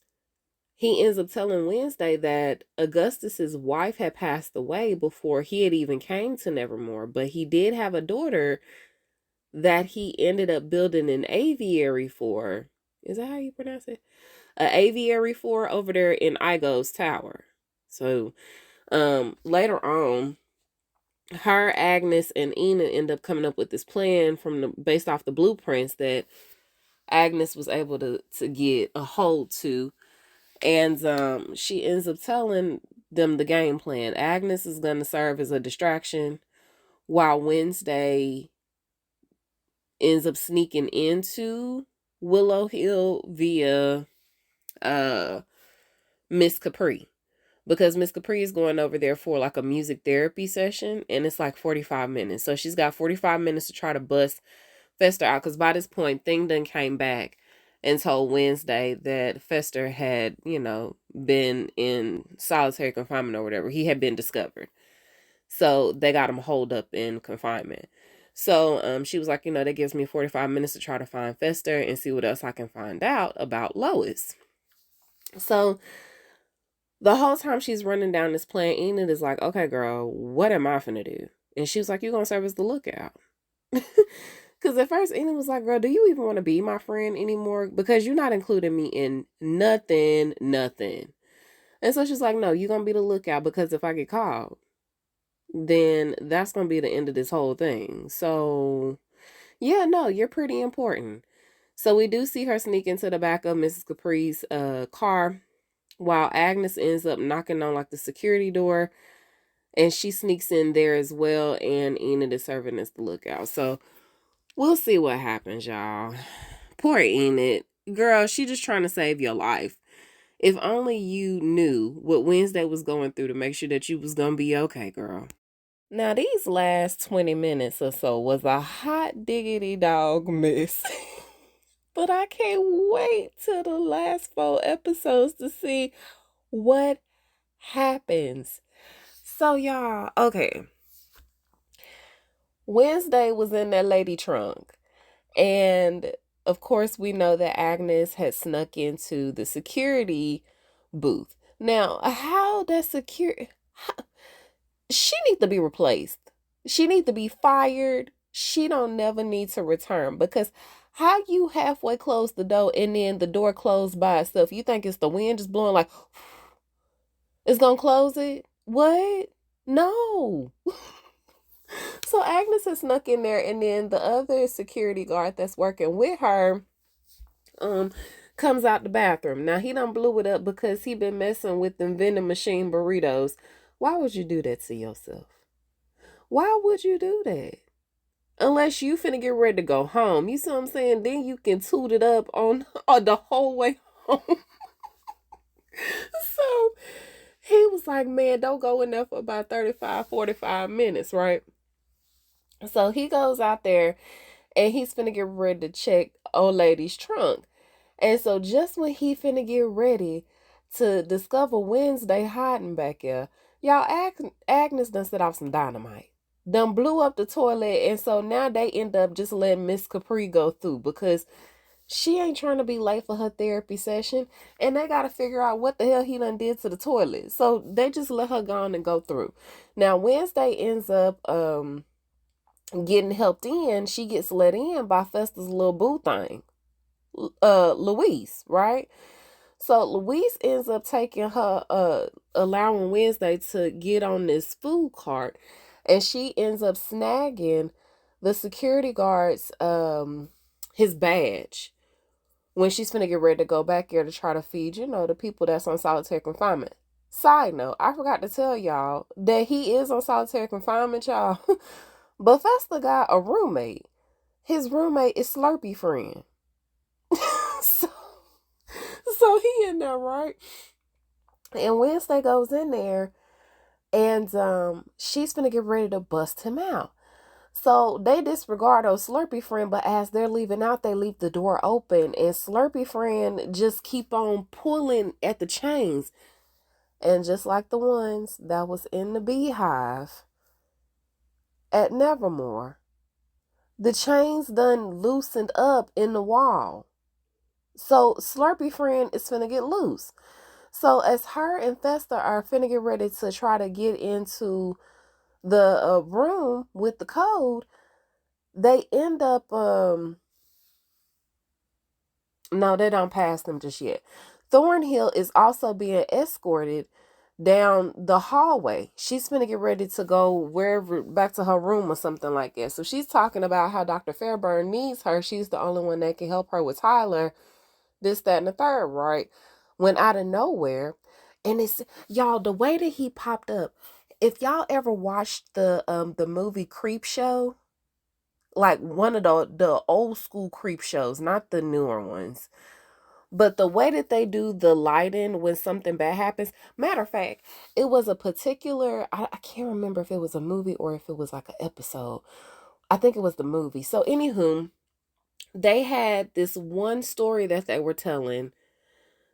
he ends up telling Wednesday that Augustus's wife had passed away before he had even came to Nevermore, but he did have a daughter that he ended up building an aviary for. Is that how you pronounce it? An aviary for over there in Igo's tower. So later on, her, Agnes, and Enid end up coming up with this plan based off the blueprints that Agnes was able to get a hold to. And she ends up telling them the game plan. Agnes is going to serve as a distraction while Wednesday ends up sneaking into Willow Hill via Miss Capri. Because Miss Capri is going over there for like a music therapy session, and it's like 45 minutes. So she's got 45 minutes to try to bust Fester out, because by this point, Thing done came back and told Wednesday that Fester had, been in solitary confinement or whatever. He had been discovered. So they got him holed up in confinement. So she was like, that gives me 45 minutes to try to find Fester and see what else I can find out about Lois. So the whole time she's running down this plan, Enid is like, okay, girl, what am I finna do? And she was like, you're going to serve as the lookout. Because at first, Enid was like, girl, do you even want to be my friend anymore? Because you're not including me in nothing. And so she's like, no, you're going to be the lookout, because if I get caught, then that's going to be the end of this whole thing. So, yeah, no, you're pretty important. So we do see her sneak into the back of Mrs. Capri's car, while Agnes ends up knocking on like the security door, and she sneaks in there as well, and Enid is serving as the lookout. So we'll see what happens, y'all. Poor Enid. Girl, she just trying to save your life. If only you knew what Wednesday was going through to make sure that you was going to be okay, girl. Now, these last 20 minutes or so was a hot diggity dog mess. But I can't wait till the last 4 episodes to see what happens. So, y'all, okay. Wednesday was in that lady trunk. And, of course, we know that Agnes had snuck into the security booth. Now, how that security... She needs to be replaced. She needs to be fired. She don't never need to return, because how you halfway close the door and then the door closed by itself? You think it's the wind just blowing like it's gonna close it? What? No. So Agnes has snuck in there, and then the other security guard that's working with her comes out the bathroom. Now he done blew it up because he been messing with them vending machine burritos. Why would you do that to yourself? Why would you do that? Unless you finna get ready to go home. You see what I'm saying? Then you can toot it up on the whole way home. So he was like, man, don't go in there for about 35, 45 minutes, right? So he goes out there and he's finna get ready to check old lady's trunk. And so just when he finna get ready to discover Wednesday hiding back there, y'all, Agnes done set off some dynamite. Done blew up the toilet, and so now they end up just letting Miss Capri go through, because she ain't trying to be late for her therapy session, and they got to figure out what the hell he done did to the toilet. So they just let her go on and go through. Now, Wednesday ends up getting helped in. She gets let in by Fester's little boo thing, Louise, right? So Louise ends up taking her, allowing Wednesday to get on this food cart, and she ends up snagging the security guard's, his badge when she's finna get ready to go back there to try to feed, the people that's on solitary confinement. Side note, I forgot to tell y'all that he is on solitary confinement, y'all. But Fester got a roommate. His roommate is Slurpee friend. So he in there, right? And Wednesday goes in there, and she's gonna get ready to bust him out. So they disregard old Slurpee friend, but as they're leaving out, they leave the door open, and Slurpee friend just keep on pulling at the chains. And just like the ones that was in the beehive at Nevermore, the chains done loosened up in the wall. So Slurpee friend is finna get loose. So as her and Fester are finna get ready to try to get into the room with the code, they end up no, they don't pass them just yet. Thornhill is also being escorted down the hallway. She's gonna get ready to go wherever, back to her room or something like that. So she's talking about how Dr. Fairburn needs her. She's the only one that can help her with Tyler, this, that, and the third, right? When out of nowhere, and it's, y'all, the way that he popped up. If y'all ever watched the movie Creep Show, like one of the old school Creep shows, not the newer ones. But the way that they do the lighting when something bad happens, matter of fact, it was a particular, I can't remember if it was a movie or if it was like an episode. I think it was the movie. So, anywho, they had this one story that they were telling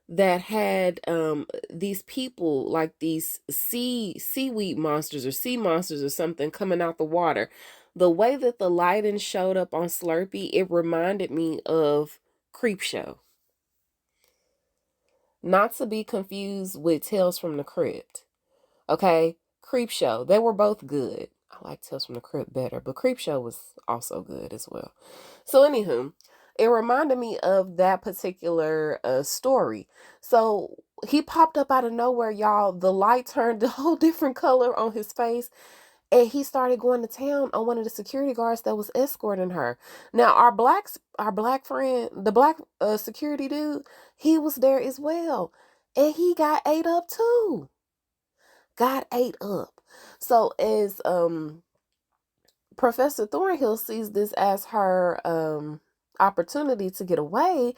that had these people, like these seaweed monsters or sea monsters or something, coming out the water. The way that the lighting showed up on Slurpee, it reminded me of Creepshow. Not to be confused with Tales from the Crypt. Okay? Creepshow. They were both good. I like Tales from the Crypt better, but Creepshow was also good as well. So, anywho, it reminded me of that particular story. So, he popped up out of nowhere, y'all. The light turned a whole different color on his face, and he started going to town on one of the security guards that was escorting her. Now, our black friend, the black security dude, he was there as well, and he got ate up too. Got ate up. So as Professor Thornhill sees this as her opportunity to get away,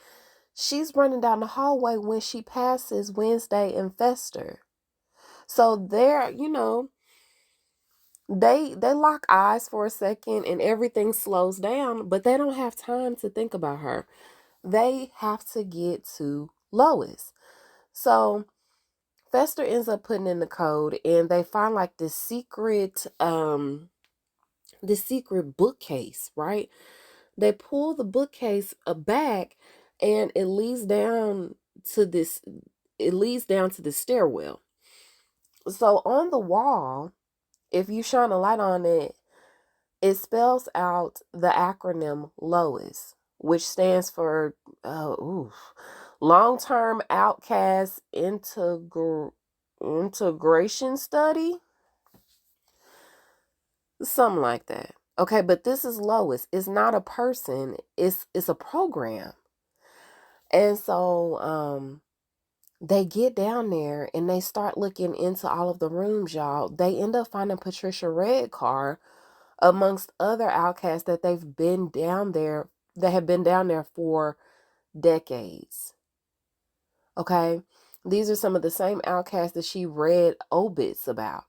she's running down the hallway when she passes Wednesday and Fester. So they're, they lock eyes for a second and everything slows down, but they don't have time to think about her. They have to get to Lois. So Fester ends up putting in the code and they find like this secret bookcase, right? They pull the bookcase back and it leads down to this stairwell. So on the wall, if you shine a light on it, it spells out the acronym LOIS, which stands for Long-Term Outcast Integration Study. Something like that. Okay, but this is Lois. It's not a person. It's a program. And so they get down there and they start looking into all of the rooms, y'all. They end up finding Patricia Redcar amongst other outcasts that have been down there for decades. Okay? These are some of the same outcasts that she read obits about.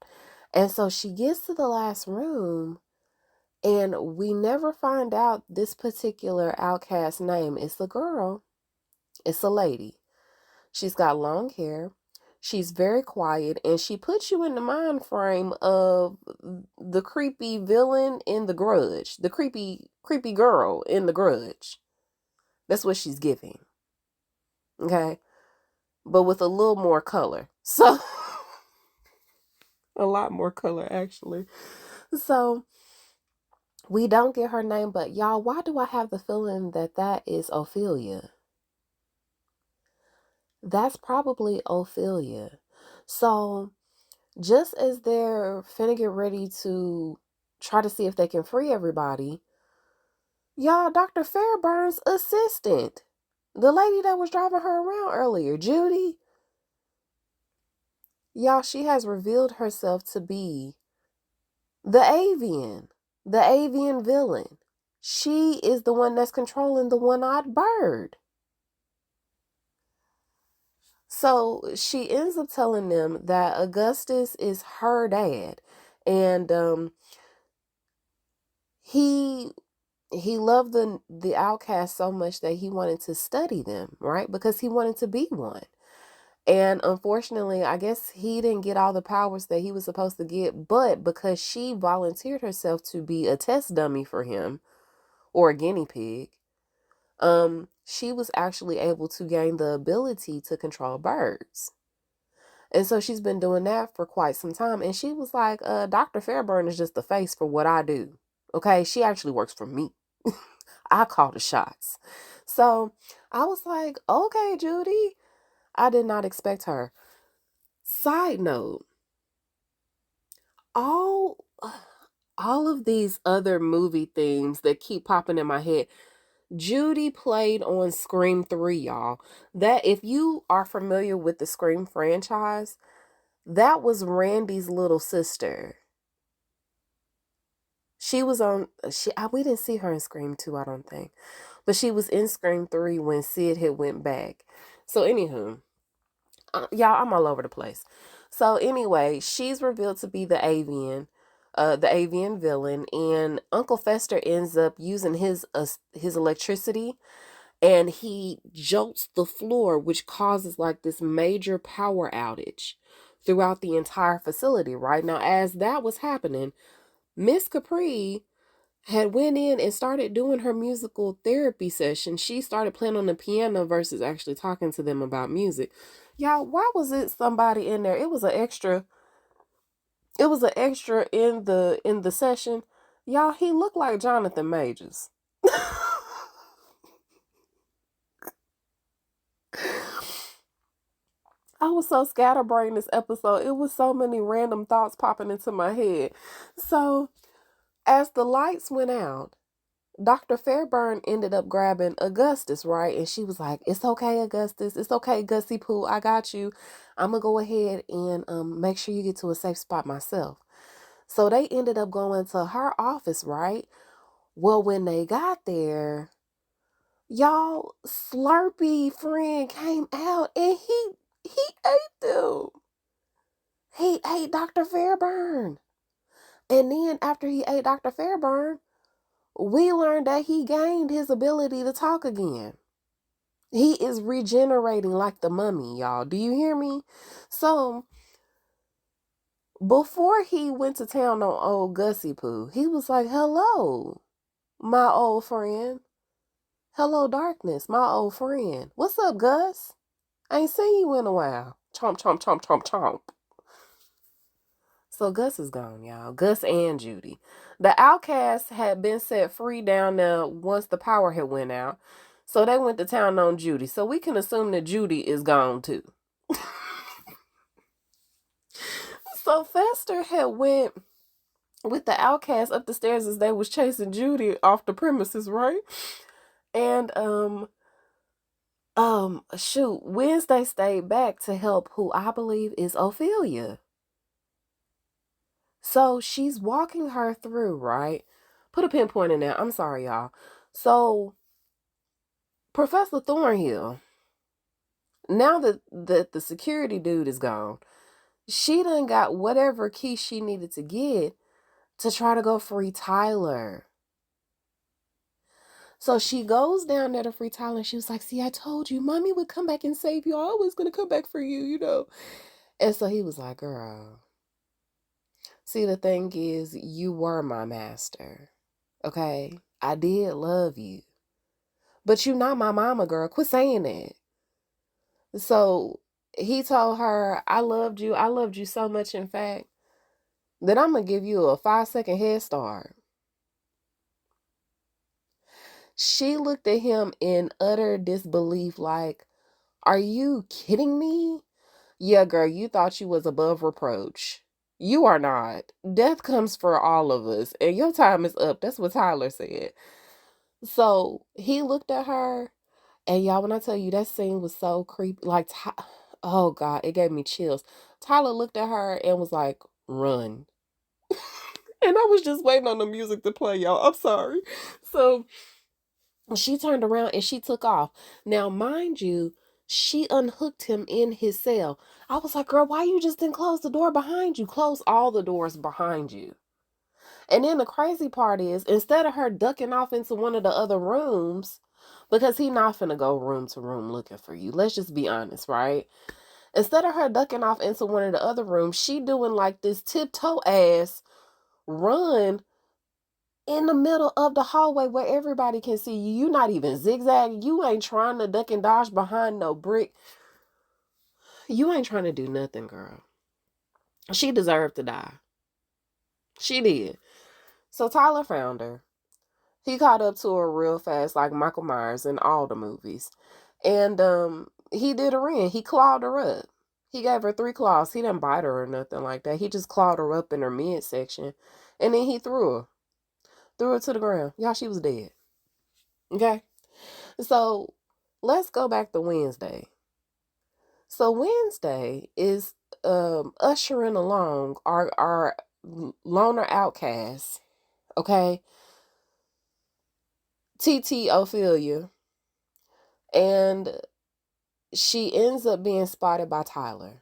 And so she gets to the last room and we never find out this particular outcast name. It's a girl. It's a lady. She's got long hair. She's very quiet, and she puts you in the mind frame of the creepy villain in The Grudge, the creepy girl in The Grudge. That's what she's giving. Okay? But with a little more color. So, a lot more color, actually. So, we don't get her name, but y'all, why do I have the feeling that is Ophelia? That's probably Ophelia. So, just as they're finna get ready to try to see if they can free everybody, y'all, Dr. Fairburn's assistant, the lady that was driving her around earlier, Judy, y'all, she has revealed herself to be the avian villain. She is the one that's controlling the one-eyed bird. So she ends up telling them that Augustus is her dad, and he loved the outcast so much that he wanted to study them, right? Because he wanted to be one. And unfortunately, I guess he didn't get all the powers that he was supposed to get, but because she volunteered herself to be a test dummy for him, or a guinea pig, she was actually able to gain the ability to control birds. And so she's been doing that for quite some time. And she was like, Dr. Fairburn is just the face for what I do. Okay. She actually works for me. I call the shots. So I was like, okay, Judy. I did not expect her. Side note, all all of these other movie themes that keep popping in my head. Judy played on Scream 3, y'all. That, if you are familiar with the Scream franchise, that was Randy's little sister. She was on we didn't see her in Scream 2, I don't think. But she was in Scream 3 when Sid had went back. So anywho, y'all, I'm all over the place. So anyway, she's revealed to be the avian villain, and Uncle Fester ends up using his electricity, and he jolts the floor, which causes like this major power outage throughout the entire facility. Right now, as that was happening, Miss Capri had went in and started doing her musical therapy session. She started playing on the piano versus actually talking to them about music. Y'all, why was it somebody in there? It was an extra. It was an extra in the session. Y'all, he looked like Jonathan Majors. I was so scatterbrained this episode. It was so many random thoughts popping into my head. So, as the lights went out, Dr. Fairburn ended up grabbing Augustus, right? And she was like, "It's okay, Augustus. It's okay, Gussie Pooh. I got you. I'm going to go ahead and make sure you get to a safe spot myself." So they ended up going to her office, right? Well, when they got there, y'all, Slurpee friend came out and he ate them. He ate Dr. Fairburn. And then after he ate Dr. Fairburn, we learned that he gained his ability to talk again. He is regenerating like the mummy, y'all. Do you hear me? So, before he went to town on old Gussie Poo, he was like, "Hello, my old friend. Hello, darkness, my old friend. What's up, Gus? I ain't seen you in a while." Chomp, chomp, chomp, chomp, chomp. So Gus is gone, y'all. Gus and Judy. The outcasts had been set free down there once the power had went out. So they went to town on Judy. So we can assume that Judy is gone too. So Fester had went with the outcasts up the stairs as they was chasing Judy off the premises, right? And shoot, Wednesday stayed back to help who I believe is Ophelia. So she's walking her through, right? Put a pinpoint in there. I'm sorry, y'all. So Professor Thornhill, now that the security dude is gone, she done got whatever key she needed to get to try to go free Tyler. So she goes down there to free Tyler, and she was like, "See, I told you, mommy would come back and save you. I was going to come back for you, you know." And so he was like, "Girl, see, the thing is, you were my master. Okay? I did love you. But you not my mama, girl. Quit saying that." So he told her, "I loved you. I loved you so much, in fact, that I'm going to give you a 5-second head start." She looked at him in utter disbelief, like, "Are you kidding me? Yeah, girl, you thought you was above reproach. You are not. Death comes for all of us, and your time is up." That's what Tyler said. So he looked at her, and y'all, when I tell you that scene was so creepy, like, oh God, it gave me chills. Tyler looked at her and was like, "Run." And I was just waiting on the music to play, y'all. I'm sorry. So she turned around and she took off. Now, mind you, she unhooked him in his cell. I was like, "Girl, why you just didn't close the door behind you? Close all the doors behind you." And then the crazy part is, instead of her ducking off into one of the other rooms, because he not finna go room to room looking for you. Let's just be honest, right? Instead of her ducking off into one of the other rooms, she doing like this tiptoe ass run in the middle of the hallway where everybody can see you. You not even zigzagging. You ain't trying to duck and dodge behind no brick. You ain't trying to do nothing, girl. She deserved to die. She did. So Tyler found her. He caught up to her real fast, like Michael Myers in all the movies. And he did her in. He clawed her up. He gave her 3 claws. He didn't bite her or nothing like that. He just clawed her up in her midsection. And then he threw her. Threw her to the ground. Y'all, she was dead. Okay? So let's go back to Wednesday. So Wednesday is ushering along our loner outcast. Okay? TT Ophelia. And she ends up being spotted by Tyler.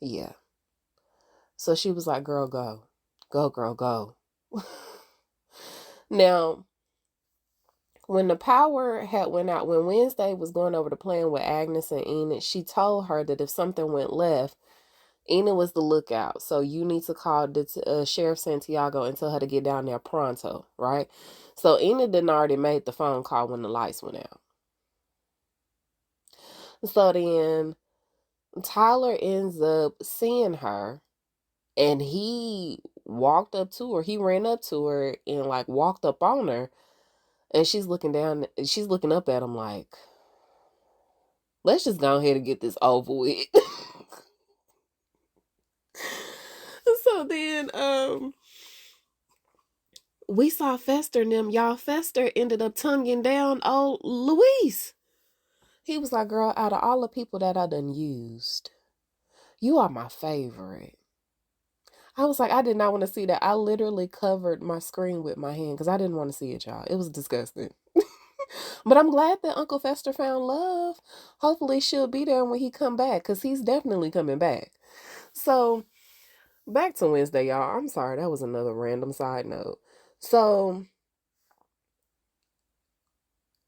Yeah. So she was like, girl, go. Go, girl, go. Now, when the power had went out, when Wednesday was going over the plan with Agnes and Enid, she told her that if something went left, Enid was the lookout. So you need to call the Sheriff Santiago and tell her to get down there pronto, right? So Enid didn't already made the phone call when the lights went out. So then Tyler ends up seeing her, and he walked up to her. He ran up to her and like walked up on her, and she's looking down. She's looking up at him like, let's just go ahead and get this over with. So then we saw Fester and them. Y'all, Fester ended up tonguing down old Luis. He was like, girl, out of all the people that I done used, you are my favorite. I was like, I did not want to see that. I literally covered my screen with my hand because I didn't want to see it, y'all. It was disgusting. But I'm glad that Uncle Fester found love. Hopefully she'll be there when he come back, because he's definitely coming back. So back to Wednesday, y'all. I'm sorry, that was another random side note. So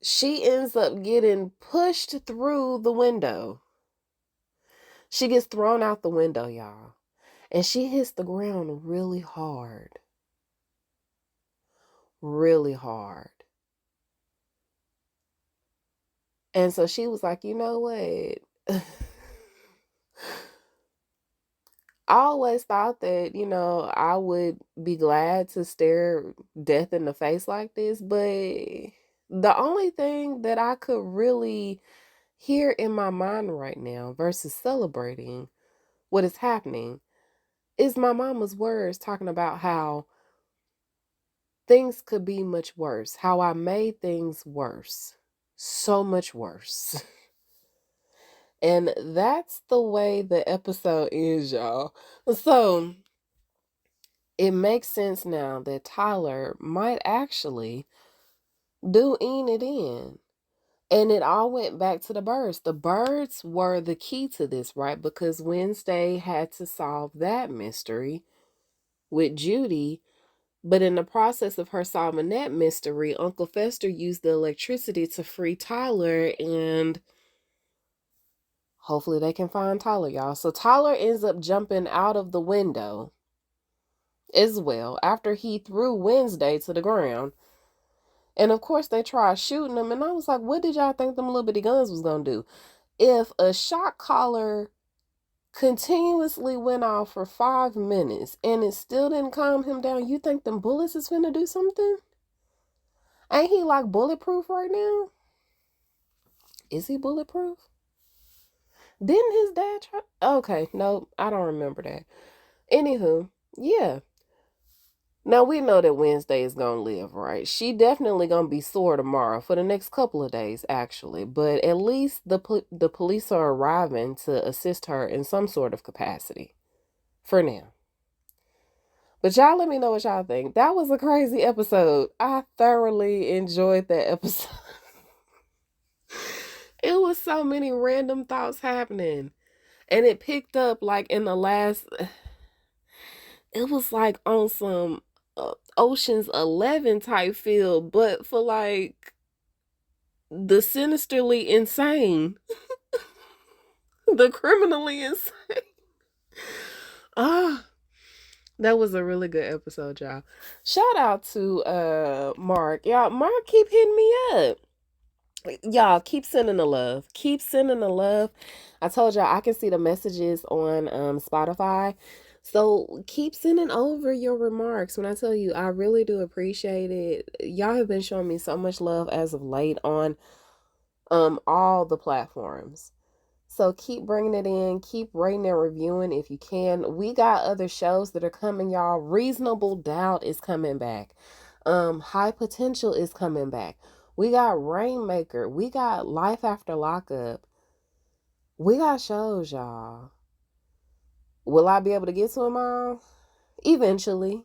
she ends up getting pushed through the window. She gets thrown out the window, y'all. And she hits the ground really hard. Really hard. And so she was like, you know what? I always thought that, I would be glad to stare death in the face like this, but the only thing that I could really hear in my mind right now versus celebrating what is happening is my mama's words talking about how things could be much worse, how I made things worse, so much worse. And that's the way the episode is, y'all. So it makes sense now that Tyler might actually do Enid in. And it all went back to the birds. The birds were the key to this, right? Because Wednesday had to solve that mystery with Judy. But in the process of her solving that mystery, Uncle Fester used the electricity to free Tyler, and hopefully they can find Tyler, y'all. So Tyler ends up jumping out of the window as well after he threw Wednesday to the ground. And of course they tried shooting him, and I was like, what did y'all think them little bitty guns was gonna do? If a shot collar continuously went off for 5 minutes and it still didn't calm him down, you think them bullets is finna do something? Ain't he like bulletproof right now? Is he bulletproof? Didn't his dad try? Okay, no, I don't remember that. Anywho, yeah. Now we know that Wednesday is gonna live, right? She definitely gonna be sore tomorrow for the next couple of days, actually. But at least the police are arriving to assist her in some sort of capacity, for now. But y'all, let me know what y'all think. That was a crazy episode. I thoroughly enjoyed that episode. It was so many random thoughts happening, and it picked up like in the last. It was like on some Ocean's 11 type feel, but for like the sinisterly insane, the criminally insane. Ah, that was a really good episode, y'all. Shout out to Mark. Y'all, Mark keep hitting me up. Y'all keep sending the love. Keep sending the love. I told y'all I can see the messages on Spotify. So keep sending over your remarks. When I tell you, I really do appreciate it. Y'all have been showing me so much love as of late on all the platforms. So keep bringing it in, keep rating and reviewing if you can. We got other shows that are coming, y'all. Reasonable Doubt is coming back. High Potential is coming back. We got Rainmaker. We got Life After Lockup. We got shows, y'all. Will I be able to get to them all? Eventually.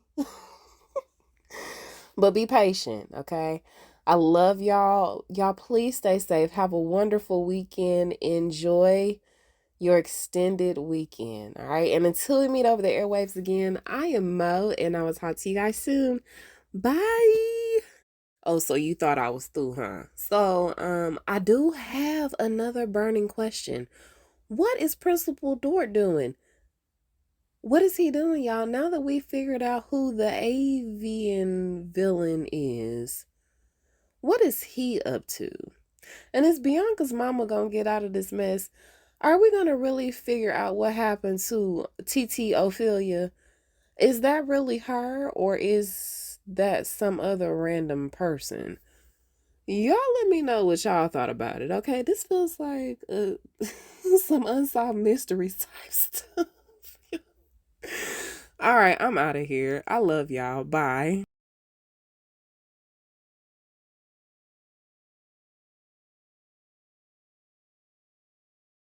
But be patient, okay? I love y'all. Y'all, please stay safe. Have a wonderful weekend. Enjoy your extended weekend. All right. And until we meet over the airwaves again, I am Mo, and I will talk to you guys soon. Bye. Oh, so you thought I was through, huh? So, I do have another burning question. What is Principal Dort doing? What is he doing, y'all? Now that we figured out who the avian villain is, what is he up to? And is Bianca's mama gonna get out of this mess? Are we gonna really figure out what happened to TT Ophelia? Is that really her, or is that some other random person? Y'all let me know what y'all thought about it, okay? This feels like some unsolved mysteries type stuff. All right, I'm out of here. I love y'all. Bye.